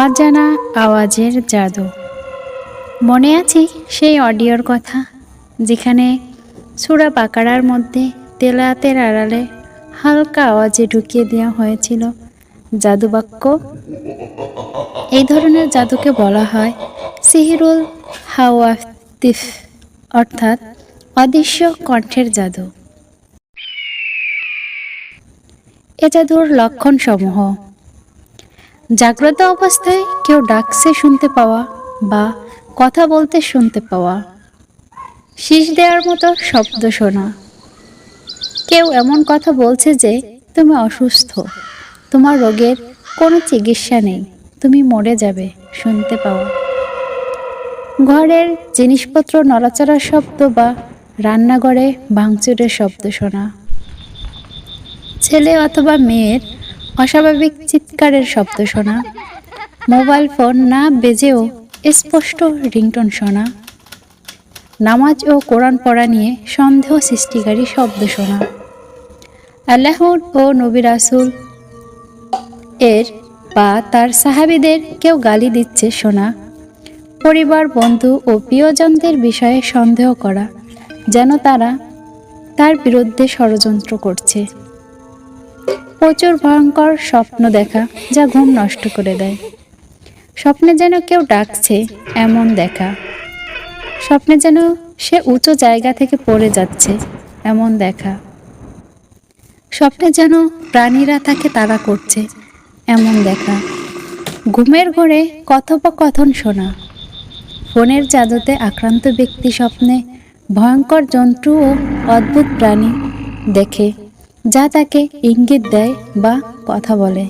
অজানা আওয়াজের জাদু। মনে আছে সেই অডিওর কথা, যেখানে সূরা বাকারার মধ্যে তেলাওয়াতের আড়ালে হালকা আওয়াজে ঢুকিয়ে দেওয়া হয়েছিল জাদুবাক্য। এই ধরনের জাদুকে বলা হয় সিহিরুল হাওয়াতিফ, অর্থাৎ অদৃশ্য কণ্ঠের জাদু। এ জাদুর লক্ষণ সমূহ: জাগ্রত অবস্থায় কেউ ডাকছে শুনতে পাওয়া বা কথা বলতে শুনতে পাওয়া, শীষ দেওয়ার মতো শব্দ শোনা, কেউ এমন কথা বলছে যে তুমি অসুস্থ, তোমার রোগের কোনো চিকিৎসা নেই, তুমি মরে যাবে, শুনতে পাওয়া, ঘরের জিনিসপত্র নড়াচড়ার শব্দ বা রান্নাঘরে ভাঙচুরের শব্দ শোনা, ছেলে অথবা মেয়ের অস্বাভাবিক চিৎকারের শব্দ শোনা, মোবাইল ফোন না বেজেও স্পষ্ট রিংটোন শোনা, নামাজ ও কোরআন পড়া নিয়ে সন্দেহ সৃষ্টিকারী শব্দ শোনা, আল্লাহ ও নবী রাসূল এর বা তার সাহাবীদের কেউ গালি দিচ্ছে শোনা, পরিবার, বন্ধু ও প্রিয়জনদের বিষয়ে সন্দেহ করা, যেন তারা তার বিরুদ্ধে ষড়যন্ত্র করছে, প্রচুর ভয়ঙ্কর স্বপ্ন দেখা যা ঘুম নষ্ট করে দেয়, স্বপ্নে যেন কেউ ডাকছে এমন দেখা, স্বপ্নে যেন সে উঁচু জায়গা থেকে পড়ে যাচ্ছে এমন দেখা, স্বপ্নে যেন প্রাণীরা তাকে তাড়া করছে এমন দেখা, ঘুমের ঘোরে কথোপকথন শোনা, ফোনের জাদুতে আক্রান্ত ব্যক্তি স্বপ্নে ভয়ঙ্কর জন্তু ও অদ্ভুত প্রাণী দেখে যা তাকে ইঙ্গিত দেয় বা কথা বলে।